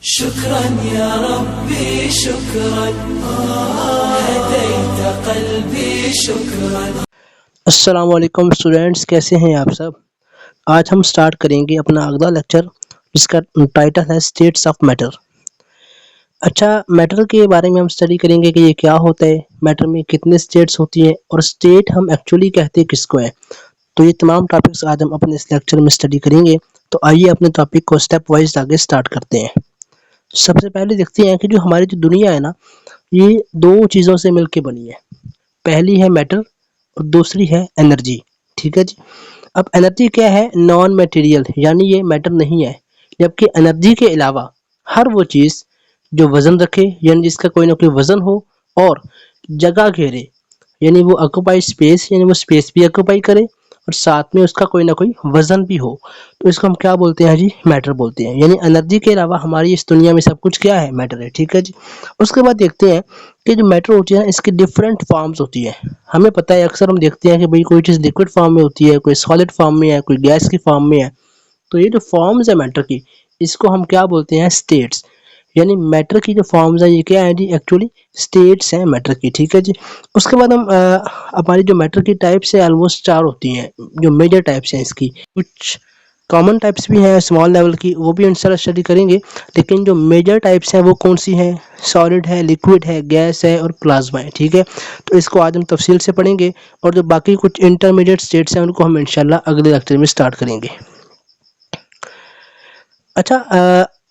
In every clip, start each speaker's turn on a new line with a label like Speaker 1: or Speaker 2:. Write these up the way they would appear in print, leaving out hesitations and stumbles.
Speaker 1: शुक्रन या रब्बी शुक्रन हदैत क़ल्बी शुक्रन।
Speaker 2: अस्सलाम वालेकुम स्टूडेंट्स, कैसे हैं आप सब। आज हम स्टार्ट करेंगे अपना अगला लेक्चर जिसका टाइटल है स्टेट्स ऑफ मैटर। अच्छा, मैटर के बारे में हम स्टडी करेंगे कि ये क्या होता है, मैटर में कितने स्टेट्स होती हैं और स्टेट हम एक्चुअली कहते हैं किसको है। तो ये तमाम टॉपिक्स आज हम अपने इस लेक्चर में स्टडी करेंगे। तो आइए अपने टॉपिक को स्टेप वाइज आगे स्टार्ट करते हैं। सबसे पहले देखते हैं कि जो हमारी जो दुनिया है ना, ये दो चीज़ों से मिलकर बनी है। पहली है मैटर और दूसरी है एनर्जी। ठीक है जी। अब एनर्जी क्या है? नॉन मटेरियल, यानी ये मैटर नहीं है। जबकि एनर्जी के अलावा हर वो चीज़ जो वजन रखे, यानी जिसका कोई ना कोई वजन हो और जगह घेरे, यानी वो ऑक्यूपाई स्पेस, यानी वो स्पेस भी ऑक्यूपाई करे और साथ में उसका कोई ना कोई वजन भी हो, तो इसको हम क्या बोलते हैं जी? मैटर बोलते हैं। यानी एनर्जी के अलावा हमारी इस दुनिया में सब कुछ क्या है? मैटर है। ठीक है जी। उसके बाद देखते हैं कि जो मैटर होती है ना, इसकी डिफरेंट फॉर्म्स होती है। हमें पता है, अक्सर हम देखते हैं कि भाई कोई चीज़ लिक्विड फॉर्म में होती है, कोई सॉलिड फॉर्म में है, कोई गैस की फॉर्म में है। तो ये जो फॉर्म्स है मैटर की, इसको हम क्या बोलते हैं? स्टेट्स। यानी मैटर की जो फॉर्म्स है ये क्या है जी? एक्चुअली स्टेट्स हैं मैटर की। ठीक है जी। उसके बाद हम हमारी जो मैटर की टाइप्स है ऑलमोस्ट 4 होती हैं, जो मेजर टाइप्स हैं इसकी। कुछ कॉमन टाइप्स भी हैं स्मॉल लेवल की, वो भी इंशाल्लाह स्टडी करेंगे। लेकिन जो मेजर टाइप्स हैं वो कौन सी हैं? सॉलिड है, लिक्विड है, गैस है और प्लाज्मा है। ठीक है। तो इसको आज हम तफसील से पढ़ेंगे और जो बाकी कुछ इंटरमीडिएट स्टेट्स हैं उनको हम इंशाल्लाह अगले लेक्चर में स्टार्ट करेंगे। अच्छा,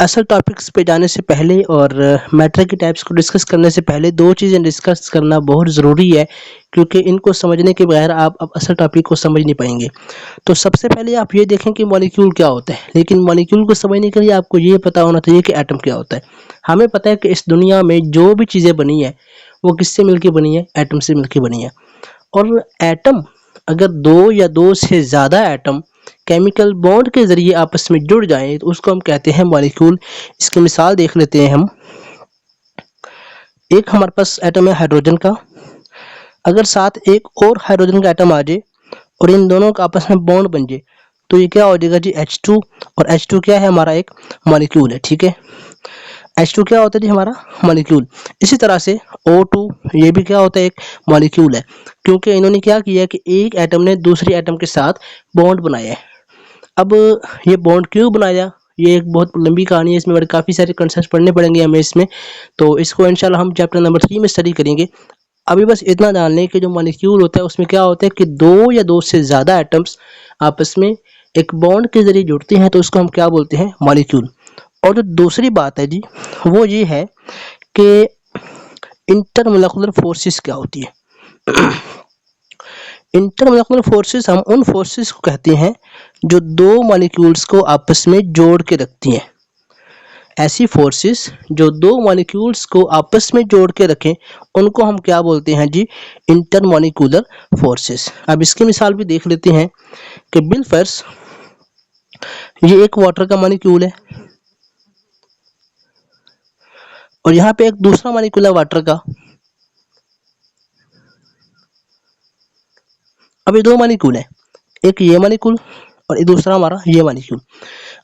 Speaker 2: असल टॉपिक्स पे जाने से पहले और मैटर की टाइप्स को डिस्कस करने से पहले दो चीज़ें डिस्कस करना बहुत ज़रूरी है, क्योंकि इनको समझने के बगैर आप अब असल टॉपिक को समझ नहीं पाएंगे। तो सबसे पहले आप ये देखें कि मॉलिक्यूल क्या होता है, लेकिन मॉलिक्यूल को समझने के लिए आपको ये पता होना चाहिए कि एटम क्या होता है। हमें पता है कि इस दुनिया में जो भी चीज़ें बनी है वो किससे मिलकर बनी है? एटम से मिलकर बनी है। और एटम, अगर दो या दो से ज़्यादा एटम केमिकल बॉन्ड के ज़रिए आपस में जुड़ जाएं तो उसको हम कहते हैं मॉलिक्यूल। इसकी मिसाल देख लेते हैं हम। एक हमारे पास एटम है हाइड्रोजन का, अगर साथ एक और हाइड्रोजन का एटम आ जाए और इन दोनों का आपस में बॉन्ड बन जाए तो ये क्या हो जाएगा जी? H2। और H2 क्या है? हमारा एक मॉलिक्यूल है। ठीक है। H2 क्या होता है जी? हमारा मॉलिक्यूल। इसी तरह से O2 ये भी क्या होता है? एक मॉलिक्यूल है, क्योंकि इन्होंने क्या किया कि एक एटम ने दूसरे एटम के साथ बॉन्ड बनाया है। अब ये बॉन्ड क्यों बनाया, ये एक बहुत लंबी कहानी है, इसमें काफ़ी सारे कंसेप्ट पढ़ने पड़ेंगे हमें इसमें। तो इसको इंशाल्लाह हम चैप्टर नंबर 3 में स्टडी करेंगे। अभी बस इतना जान लें कि जो मॉलिक्यूल होता है उसमें क्या होता है कि दो या दो से ज़्यादा एटम्स आपस में एक बॉन्ड के ज़रिए जुड़ते हैं, तो उसको हम क्या बोलते हैं? मॉलिक्यूल। और जो दूसरी बात है जी, वो ये है कि इंटरमोलेकुलर फोर्सेस क्या होती है। इंटरमोलेकुलर फोर्सेस, हम उन फोर्सेस को कहते हैं जो दो मॉलिक्यूल्स को आपस में जोड़ के रखती हैं। ऐसी फोर्सेस जो दो मॉलिक्यूल्स को आपस में जोड़ के रखें उनको हम क्या बोलते हैं जी? Intermolecular forces. अब इसकी मिसाल भी देख लेते हैं कि बिलफर्स, ये एक वाटर का मॉलिक्यूल है और यहाँ पे एक दूसरा मॉलिक्यूल है वाटर का। अब ये दो मॉलिक्यूल है, एक ये मॉलिक्यूल और एक दूसरा हमारा ये मॉलिक्यूल।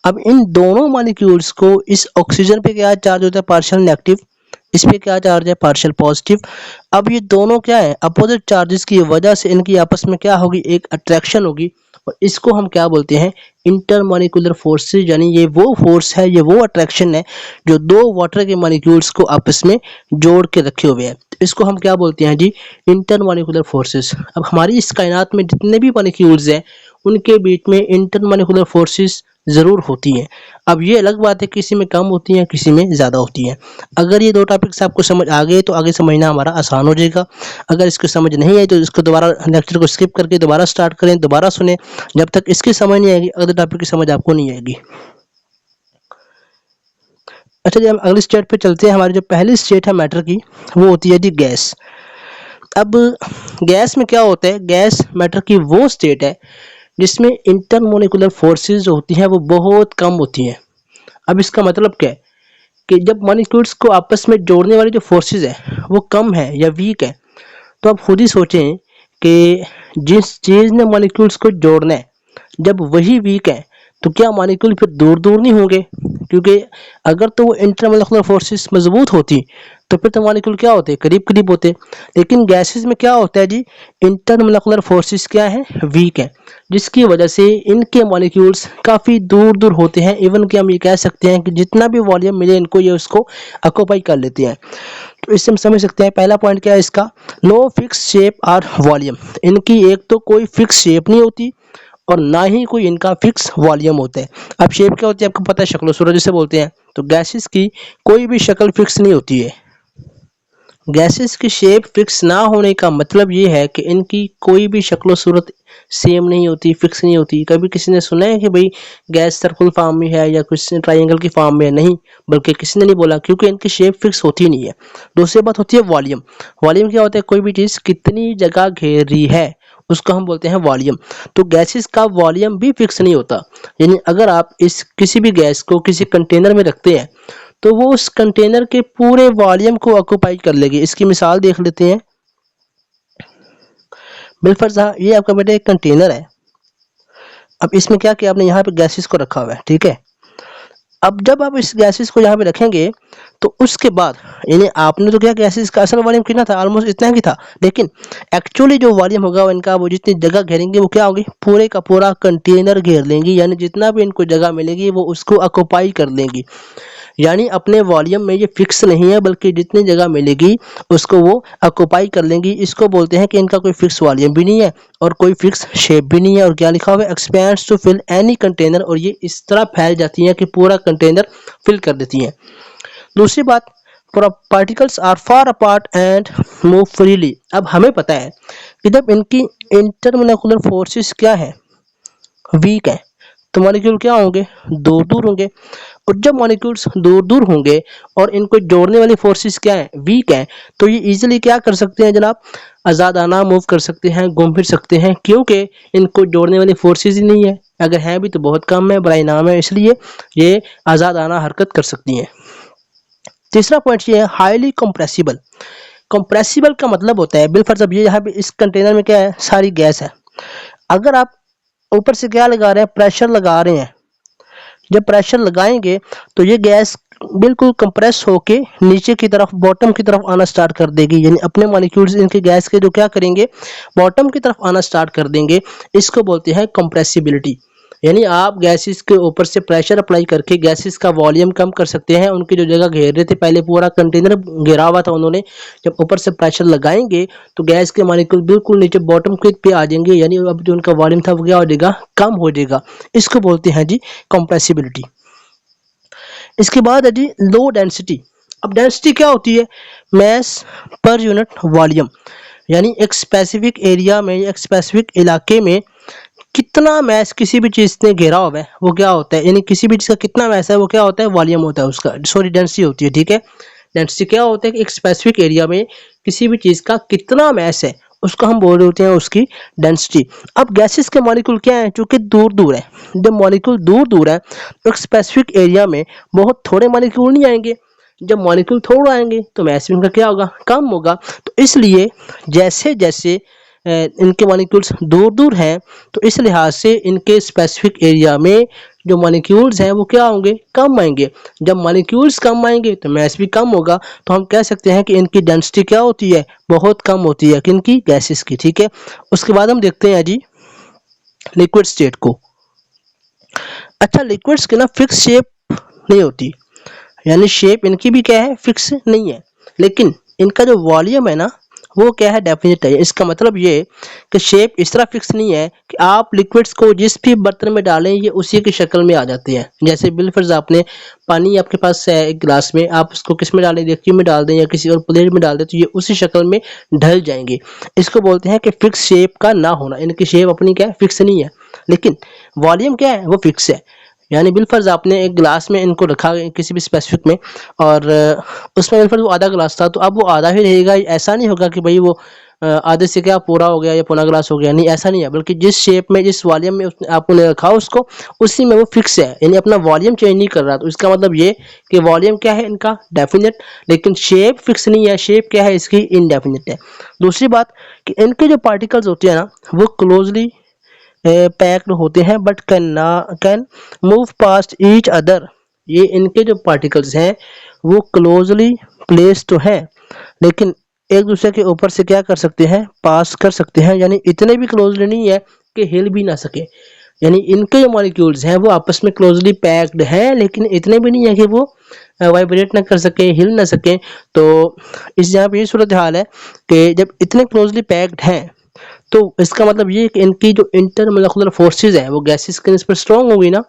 Speaker 2: अब इन दोनों मॉलिक्यूल्स को इस ऑक्सीजन पे क्या चार्ज होता है? Partial negative. इस पे क्या चार्ज है? Partial positive. अब ये दोनों क्या है? अपोजिट चार्जेस की वजह से इनकी आपस में क्या होगी? एक अट्रैक्शन होगी और इसको हम क्या बोलते हैं? Intermolecular forces. यानी ये वो फोर्स है, ये वो अट्रैक्शन है जो दो वाटर के मॉलिक्यूल्स को आपस में जोड़ के रखे हुए हैं। तो इसको हम क्या बोलते हैं जी? Intermolecular forces. अब हमारी इस कायनात में जितने भी मॉलिक्यूल्स हैं उनके बीच में इंटरमोलिकुलर फोर्सेस ज़रूर होती हैं। अब ये अलग बात है किसी में कम होती हैं, किसी में ज़्यादा होती हैं। अगर ये दो टॉपिक्स आपको समझ आ गए तो आगे समझना हमारा आसान हो जाएगा। अगर इसको समझ नहीं आई तो इसको दोबारा लेक्चर को स्किप करके दोबारा स्टार्ट करें, दोबारा सुने। जब तक इसकी समझ नहीं आएगी अगले टॉपिक की समझ आपको नहीं आएगी। अच्छा जी, हम अगली स्टेट पे चलते हैं। हमारी जो पहली स्टेट है मैटर की वो होती है जी गैस। अब गैस में क्या होता है? गैस मैटर की वो स्टेट है जिसमें इंटरमोलिकुलर फोर्सेस जो होती हैं वो बहुत कम होती हैं। अब इसका मतलब क्या है कि जब मॉलिक्यूल्स को आपस में जोड़ने वाली जो फोर्सेस है वो कम है या वीक है, तो आप खुद ही सोचें कि जिस चीज़ ने मॉलिक्यूल्स को जोड़ना है जब वही वीक है तो क्या मॉलिक्यूल फिर दूर दूर नहीं होंगे? क्योंकि अगर तो वो इंटरमोलिकुलर फोर्सेस मजबूत होती तो फिर तो मॉलिक्यूल क्या होते, करीब करीब होते। लेकिन गैसेस में क्या होता है जी, इंटरमोलिकुलर फोर्सेस क्या है, वीक है, जिसकी वजह से इनके मॉलिक्यूल्स काफ़ी दूर दूर होते हैं। इवन कि हम ये कह सकते हैं कि जितना भी वॉल्यूम मिले इनको, ये उसको ऑक्यूपाई कर लेते हैं। तो इससे हम समझ सकते हैं पहला पॉइंट क्या है इसका, नो फिक्स शेप और वॉल्यूम। इनकी एक तो कोई फिक्स शेप नहीं होती और ना ही कोई इनका फिक्स वॉल्यूम होता है। अब शेप क्या होती है आपको पता है, शक्लो सूरत जिसे बोलते हैं। तो गैसेस की कोई भी शक्ल फिक्स नहीं होती है। गैसेस की शेप फिक्स ना होने का मतलब ये है कि इनकी कोई भी शक्लो सूरत सेम नहीं होती, फिक्स नहीं होती। कभी किसी ने सुना है कि भाई गैस सर्कुलर फॉर्म में है या कुछ ट्रायंगल की फॉर्म में है? नहीं, बल्कि किसी ने नहीं बोला, क्योंकि इनकी शेप फिक्स होती नहीं है। दूसरी बात होती है वॉल्यूम। वॉल्यूम क्या होता है, कोई भी चीज़ कितनी जगह घेर रही है उसको हम बोलते हैं वॉल्यूम। तो गैसेस का वॉल्यूम भी फिक्स नहीं होता। यानी अगर आप इस किसी भी गैस को किसी कंटेनर में रखते हैं तो वो उस कंटेनर के पूरे वॉल्यूम को ऑक्यूपाई कर लेगी। इसकी मिसाल देख लेते हैं। बिलफर्ज ये आपका बेटा एक कंटेनर है। अब इसमें क्या किया आपने, यहाँ पे गैसेस को रखा हुआ है, ठीक है। अब जब आप इस गैसेस को यहाँ पे रखेंगे तो उसके बाद यानी आपने तो क्या, गैसेस का असल वॉल्यूम कितना था, ऑलमोस्ट इतना ही था। लेकिन एक्चुअली जो वॉल्यूम होगा वो इनका, वो जितनी जगह घेरेंगे वो क्या होगी, पूरे का पूरा कंटेनर घेर लेंगी। यानी जितना भी इनको जगह मिलेगी वो उसको ऑक्यूपाई कर लेंगी। यानी अपने वॉल्यूम में ये फिक्स नहीं है, बल्कि जितनी जगह मिलेगी उसको वो ऑक्यूपाई कर लेंगी। इसको बोलते हैं कि इनका कोई फिक्स वॉल्यूम भी नहीं है और कोई फिक्स शेप भी नहीं है। और क्या लिखा हुआ है, expands to fill any container. और ये इस तरह फैल जाती हैं कि पूरा कंटेनर फिल कर देती हैं। दूसरी बात, particles are far apart and move freely. अब हमें पता है कि जब इनकी इंटरमोलिकुलर फोर्सेस क्या है, वीक है, तो मॉलिक्यूल क्या होंगे, दूर दूर होंगे। और जब मॉलिक्यूल्स दूर दूर होंगे और इनको जोड़ने वाली फोर्सेस क्या है, वीक है, तो ये इजीली क्या कर सकते हैं जनाब, आज़ादाना मूव कर सकते हैं, घूम फिर सकते हैं, क्योंकि इनको जोड़ने वाली फोर्सेस ही नहीं है। अगर हैं भी तो बहुत कम है, बड़ा नाम है, इसलिए ये आज़ादाना हरकत कर सकती हैं। तीसरा पॉइंट ये है, हाईली कंप्रेसिबल। कंप्रेसिबल का मतलब होता है बिलफर्ज, अब ये यहाँ पे इस कंटेनर में क्या है, सारी गैस है। अगर आप ऊपर से क्या लगा रहे हैं, प्रेशर लगा रहे हैं, जब प्रेशर लगाएंगे तो ये गैस बिल्कुल कंप्रेस होके नीचे की तरफ, बॉटम की तरफ आना स्टार्ट कर देगी। यानी अपने मॉलिक्यूल्स इनके गैस के जो क्या करेंगे, बॉटम की तरफ आना स्टार्ट कर देंगे। इसको बोलते हैं कंप्रेसिबिलिटी। यानी आप गैसेस के ऊपर से प्रेशर अप्लाई करके गैसेस का वॉल्यूम कम कर सकते हैं। उनकी जो जगह घेर रहे थे, पहले पूरा कंटेनर घेरा हुआ था उन्होंने, जब ऊपर से प्रेशर लगाएंगे तो गैस के मॉलिक्यूल बिल्कुल नीचे बॉटम पे आ जाएंगे। यानी अब जो उनका वॉल्यूम था वो क्या हो जाएगा, कम हो जाएगा। इसको बोलते हैं जी कंप्रेसिबिलिटी। इसके बाद है जी लो डेंसिटी। अब डेंसिटी क्या होती है, मैस पर यूनिट वॉल्यूम। यानी एक स्पेसिफिक एरिया में, एक स्पेसिफिक इलाके में कितना मैस किसी भी चीज़ ने घेरा हुआ है वो क्या होता है, यानी किसी भी चीज़ का कितना मैस है वो क्या होता है, वॉल्यूम होता है उसका, सॉरी डेंसिटी होती है, ठीक है। डेंसिटी क्या होता है कि एक स्पेसिफिक एरिया में किसी भी चीज़ का कितना मैस है उसको हम बोल रहे होते हैं उसकी डेंसिटी। अब गैसेस के मॉलिक्यूल क्या है, चूंकि दूर दूर है, जब मॉलिक्यूल दूर दूर है तो एक स्पेसिफिक एरिया में बहुत थोड़े मॉलिक्यूल नहीं आएंगे। जब मॉलिक्यूल थोड़ा आएंगे तो मैस भी उनका क्या होगा, कम होगा। तो इसलिए जैसे जैसे इनके मॉलिक्यूल्स दूर दूर हैं तो इस लिहाज से इनके स्पेसिफिक एरिया में जो मॉलिक्यूल्स हैं वो क्या होंगे, कम आएंगे। जब मॉलिक्यूल्स कम आएंगे तो मैस भी कम होगा। तो हम कह सकते हैं कि इनकी डेंसिटी क्या होती है, बहुत कम होती है, किनकी, गैसेस की, ठीक है। उसके बाद हम देखते हैं जी लिक्विड स्टेट को। अच्छा, लिक्विड्स की ना फिक्स शेप नहीं होती, यानी शेप इनकी भी क्या है, फिक्स नहीं है। लेकिन इनका जो वॉल्यूम है ना वो क्या है, डेफिनेट है। इसका मतलब ये कि शेप इस तरह फिक्स नहीं है कि आप लिक्विड्स को जिस भी बर्तन में डालें ये उसी की शक्ल में आ जाते हैं। जैसे बिलफर्ज आपने पानी आपके पास है एक गिलास में, आप उसको किस में डालें, डेगची में डाल दें या किसी और प्लेट में डाल दें तो ये उसी शक्ल में ढल जाएंगे। इसको बोलते हैं कि फिक्स शेप का ना होना। इनकी शेप अपनी क्या है, फिक्स नहीं है, लेकिन वॉल्यूम क्या है, वो फिक्स है। यानी बिलफर्ज आपने एक गिलास में इनको रखा किसी भी स्पेसिफिक में और उसमें बिलफर्ज वो आधा गिलास था तो अब वो आधा ही रहेगा। ऐसा नहीं होगा कि भाई वो आधे से क्या पूरा हो गया या पौना गिलास हो गया, नहीं ऐसा नहीं है। बल्कि जिस शेप में, जिस वॉल्यूम में आपने रखा उसको, उसी में वो फिक्स है, यानी अपना वॉल्यूम चेंज नहीं कर रहा। तो इसका मतलब ये कि वॉल्यूम क्या है इनका, डेफिनेट, लेकिन शेप फिक्स नहीं है। शेप क्या है इसकी, इनडेफिनेट है। दूसरी बात कि इनके जो पार्टिकल्स होते हैं ना वो क्लोजली पैक्ड होते हैं but can move past each other ये इनके जो पार्टिकल्स हैं वो क्लोजली प्लेस तो हैं, लेकिन एक दूसरे के ऊपर से क्या कर सकते हैं, पास कर सकते हैं, यानी इतने भी क्लोजली नहीं है कि हिल भी ना सके। यानी इनके जो मॉलिक्यूल्स हैं वो आपस में क्लोजली पैक्ड हैं, लेकिन इतने भी नहीं है कि वो वाइब्रेट ना कर सके, हिल ना सके। तो इस यहाँ पे ये सूरत हाल है कि जब इतने क्लोजली पैक्ड हैं तो इसका मतलब ये है कि इनकी जो इंटरमोलिकुलर फोर्सेज हैं वो गैसेस के निस्बत स्ट्रॉन्ग होगी ना,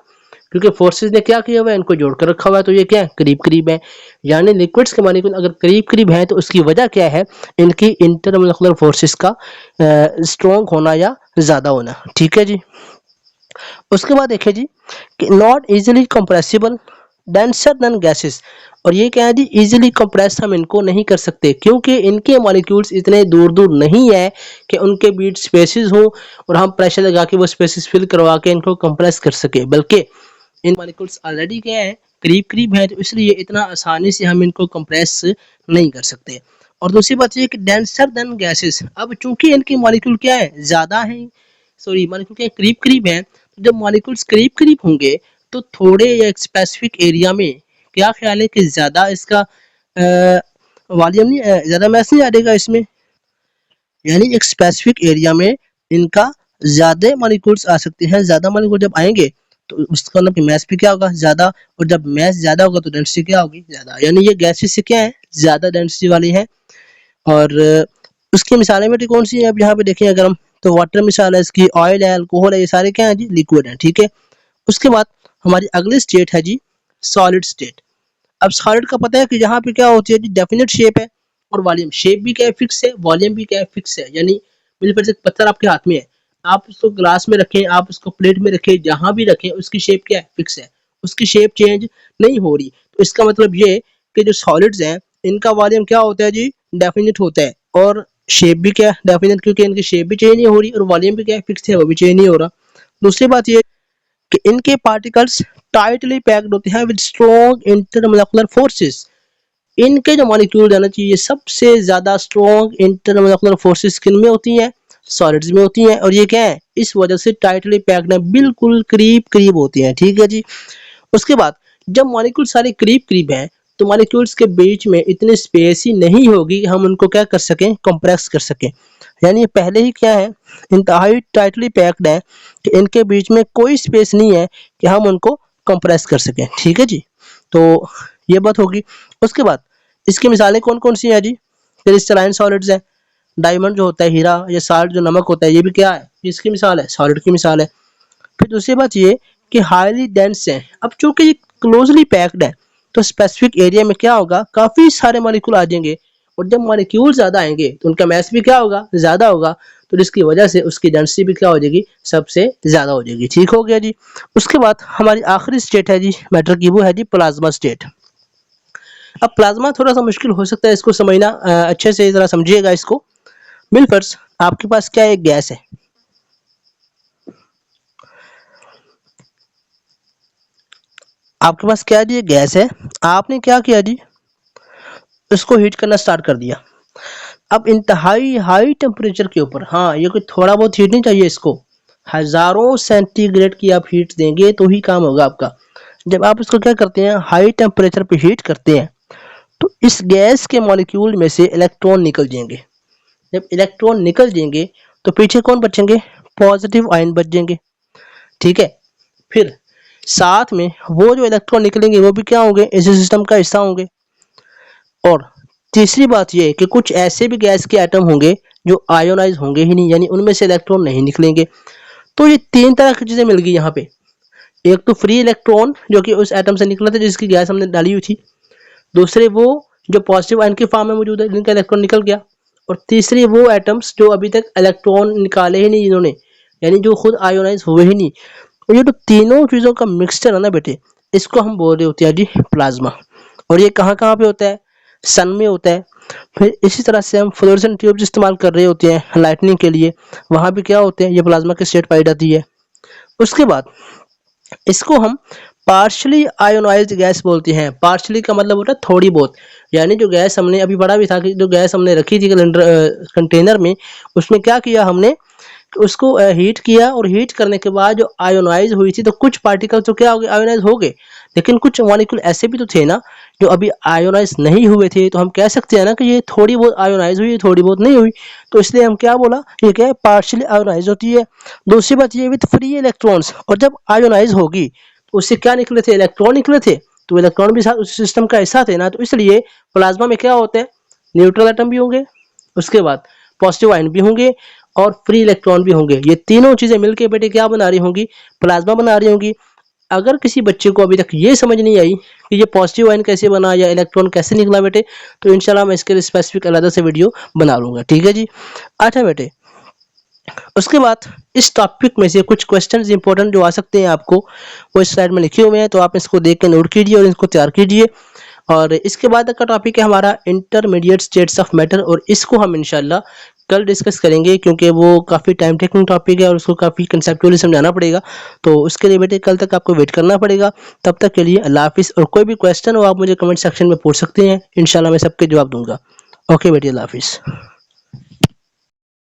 Speaker 2: क्योंकि फोर्सेज ने क्या किया हुआ है, इनको जोड़ कर रखा हुआ है। तो ये क्या है, करीब करीब है। यानी लिक्विड्स के मॉलिक्यूल अगर करीब करीब है तो उसकी वजह क्या है, इनकी इंटरमोलिकुलर फोर्सेज का स्ट्रॉन्ग होना या ज़्यादा होना। ठीक है जी। उसके बाद देखिए जी कि not easily compressible, denser then gases. और ये क्या है जी, इजीली कंप्रेस हम इनको नहीं कर सकते, क्योंकि इनके मॉलिक्यूल्स इतने दूर दूर नहीं है कि उनके बीच स्पेसेस हो और हम प्रेशर लगा के वो स्पेसेस फिल करवा के इनको कंप्रेस कर सके, बल्कि इन मॉलिक्यूल्स ऑलरेडी क्या है, करीब करीब है, तो इसलिए इतना आसानी से हम इनको कंप्रेस नहीं कर सकते। और दूसरी बात ये कि डेंसर देन गैसेस, अब चूंकि इनके मॉलिक्यूल क्या है, ज़्यादा है, सॉरी मॉलिक्यूल के करीब करीब हैं, तो जब मॉलिक्यूल्स करीब करीब होंगे तो थोड़े या एक स्पेसिफिक एरिया में क्या ख्याल है कि ज़्यादा इसका वॉल्यूम नहीं, ज़्यादा मैस नहीं आएगा इसमें, यानी एक स्पेसिफिक एरिया में इनका ज़्यादा मॉलिक्यूल्स आ सकते हैं। ज़्यादा मॉलिक्यूल जब आएंगे तो उसका मतलब कि मैस भी क्या होगा, ज़्यादा, और जब मैस ज़्यादा होगा तो डेंसिटी क्या होगी, ज़्यादा। यानी ये गैसेस से क्या है, ज़्यादा डेंसिटी वाली है। और उसकी मिसालें बेटी कौन सी है, अब यहाँ पे देखें अगर हम, तो वाटर मिसाल है इसकी, ऑयल है, अल्कोहल है, ये सारे क्या है जी, लिक्विड है। ठीक है। उसके बाद हमारी अगली स्टेट है जी सॉलिड स्टेट। अब सॉलिड का पता है कि यहाँ पे क्या होती है जी, डेफिनेट शेप है और वॉल्यूम, शेप भी क्या है, फिक्स है, वॉल्यूम भी क्या है, फिक्स है। यानी मेरे पास एक पत्थर आपके हाथ में है, आप उसको ग्लास में रखें, आप उसको प्लेट में रखें, जहां भी रखें, उसकी शेप क्या है, फिक्स है, उसकी शेप चेंज नहीं हो रही। तो इसका मतलब ये कि जो सॉलिड्स हैं इनका वॉल्यूम क्या होता है जी, डेफिनेट होता है, और शेप भी क्या है, डेफिनेट, क्योंकि इनकी शेप भी चेंज नहीं हो रही और वॉल्यूम भी क्या है, फिक्स है, वो भी चेंज नहीं हो रहा। दूसरी बात ये कि इनके पार्टिकल्स टाइटली पैक्ड होते हैं विद स्ट्रॉन्ग इंटरमोलिकुलर फोर्सेस। इनके जो मॉलिक्यूल है ना चाहिए, सबसे ज्यादा स्ट्रॉन्ग इंटरमोलिकुलर फोर्सेस किन में होती हैं, सॉलिड्स में होती हैं। और ये क्या है, इस वजह से टाइटली पैक्ड है, बिल्कुल करीब करीब होती हैं। ठीक है जी। उसके बाद जब मॉलिक्यूल सारे करीब करीब हैं तो मॉलिक्यूल्स के बीच में इतनी स्पेस ही नहीं होगी कि हम उनको क्या कर सकें, कंप्रेस कर सकें। यानी पहले ही क्या है, इंतहाई टाइटली पैक्ड है कि इनके बीच में कोई स्पेस नहीं है कि हम उनको कंप्रेस कर सकें। ठीक है जी। तो ये बात होगी। उसके बाद इसकी मिसालें कौन कौन सी हैं जी, क्रिस्टलाइन सॉलिड्स है, डायमंड जो होता है, हीरा, या साल्ट जो नमक होता है, ये भी क्या है, इसकी मिसाल है, सॉलिड की मिसाल है। फिर दूसरी बात ये कि हाईली डेंस है। अब चूंकि ये क्लोजली पैक्ड है तो स्पेसिफिक एरिया में क्या होगा, काफी सारे मॉलिक्यूल आ जाएंगे, और जब मॉलिक्यूल ज्यादा आएंगे तो उनका मैस भी क्या होगा, ज्यादा होगा, तो जिसकी वजह से उसकी डेंसिटी भी क्या हो जाएगी, सबसे ज्यादा हो जाएगी। ठीक हो गया जी। उसके बाद हमारी आखिरी स्टेट है जी मैटर की, वो है जी प्लाज्मा स्टेट। अब प्लाज्मा थोड़ा सा मुश्किल हो सकता है इसको समझना, अच्छे से जरा समझिएगा इसको। मिलफर्स आपके पास क्या एक गैस है, आपके पास क्या जी, गैस है, आपने क्या किया जी, इसको हीट करना स्टार्ट कर दिया। अब इंतहाई हाई टेम्परेचर के ऊपर, हाँ ये कोई थोड़ा बहुत हीट नहीं चाहिए इसको, हजारों सेंटीग्रेड की आप हीट देंगे तो ही काम होगा आपका। जब आप इसको क्या करते हैं, हाई टेम्परेचर पे हीट करते हैं तो इस गैस के मॉलिक्यूल में से इलेक्ट्रॉन निकल जाएंगे। जब इलेक्ट्रॉन निकल जाएंगे तो पीछे कौन बचेंगे, पॉजिटिव आयन बच जाएंगे। ठीक है। फिर साथ में वो जो इलेक्ट्रॉन निकलेंगे वो भी क्या होंगे, इसी सिस्टम का हिस्सा होंगे। और तीसरी बात ये है कि कुछ ऐसे भी गैस के एटम होंगे जो आयोनाइज होंगे ही नहीं, यानी उनमें से इलेक्ट्रॉन नहीं निकलेंगे। तो ये तीन तरह की चीजें मिल गई यहाँ पे। एक तो फ्री इलेक्ट्रॉन जो कि उस एटम से निकला था जिसकी गैस हमने डाली हुई थी, दूसरे वो जो पॉजिटिव आयन के फॉर्म में मौजूद है जिनका इलेक्ट्रॉन निकल गया, और तीसरे वो एटम्स जो अभी तक इलेक्ट्रॉन निकाले ही नहीं जिन्होंने, यानी जो खुद आयोनाइज हुए ही नहीं। और ये तो तीनों चीज़ों का मिक्सचर है ना बेटे, इसको हम बोल रहे होते हैं जी प्लाज्मा। और ये कहाँ कहाँ पे होता है, सन में होता है। फिर इसी तरह से हम फ्लोरेसेंट ट्यूब्स इस्तेमाल कर रहे होते हैं लाइटनिंग के लिए, वहाँ भी क्या होते हैं, ये प्लाज्मा की स्टेट पाई जाती है। उसके बाद इसको हम पार्शली आयोनाइज्ड गैस बोलते हैं। पार्शली का मतलब होता है थोड़ी बहुत, यानी जो गैस हमने अभी पढ़ा भी था कि जो गैस हमने रखी थी कंटेनर में, उसमें क्या किया हमने, उसको हीट किया, और हीट करने के बाद जो आयोनाइज हुई थी तो कुछ पार्टिकल तो क्या हो गए, आयोनाइज हो गए, लेकिन कुछ मॉलिक्यूल ऐसे भी तो थे ना जो अभी आयोनाइज नहीं हुए थे, तो हम कह सकते हैं ना कि ये थोड़ी बहुत आयोनाइज हुई, थोड़ी बहुत नहीं हुई। तो इसलिए हम क्या बोला, ये क्या है, पार्शियली आयोनाइज होती है। दूसरी बात ये विद फ्री इलेक्ट्रॉन्स, और जब आयोनाइज होगी तो उससे क्या निकले थे, इलेक्ट्रॉन निकले थे। तो इलेक्ट्रॉन भी उस सिस्टम का हिस्सा थे ना, तो इसलिए प्लाज्मा में क्या होता है, न्यूट्रल एटम भी होंगे, उसके बाद पॉजिटिव आयन भी होंगे और फ्री इलेक्ट्रॉन भी होंगे। ये तीनों चीजें मिलके बेटे क्या बना रही होंगी, प्लाज्मा बना रही होंगी। अगर किसी बच्चे को अभी तक ये समझ नहीं आई कि ये पॉजिटिव आयन कैसे बना या इलेक्ट्रॉन कैसे निकला बेटे, तो इंशाल्लाह मैं इसके लिए स्पेसिफिक अलग से वीडियो बना लूंगा, ठीक है जी। अच्छा बेटे, उसके बाद इस टॉपिक में से कुछ क्वेश्चंस इंपॉर्टेंट जो आ सकते हैं आपको, वो इस स्लाइड में लिखे हुए हैं, तो आप इसको देख के नोट कीजिए और इसको तैयार कीजिए। और इसके बाद का टॉपिक है हमारा इंटरमीडिएट स्टेट्स ऑफ मैटर, और इसको हम इंशाल्लाह कल डिस्कस करेंगे, क्योंकि वो काफ़ी टाइम टेकिंग टॉपिक है और उसको काफ़ी कंसेप्चुअली समझाना पड़ेगा। तो उसके लिए बेटे कल तक आपको वेट करना पड़ेगा। तब तक के लिए अल्लाह हाफिज़, और कोई भी क्वेश्चन हो आप मुझे कमेंट सेक्शन में पूछ सकते हैं, इंशाल्लाह मैं सबके जवाब दूंगा। ओके बेटे, अल्लाह हाफिज़।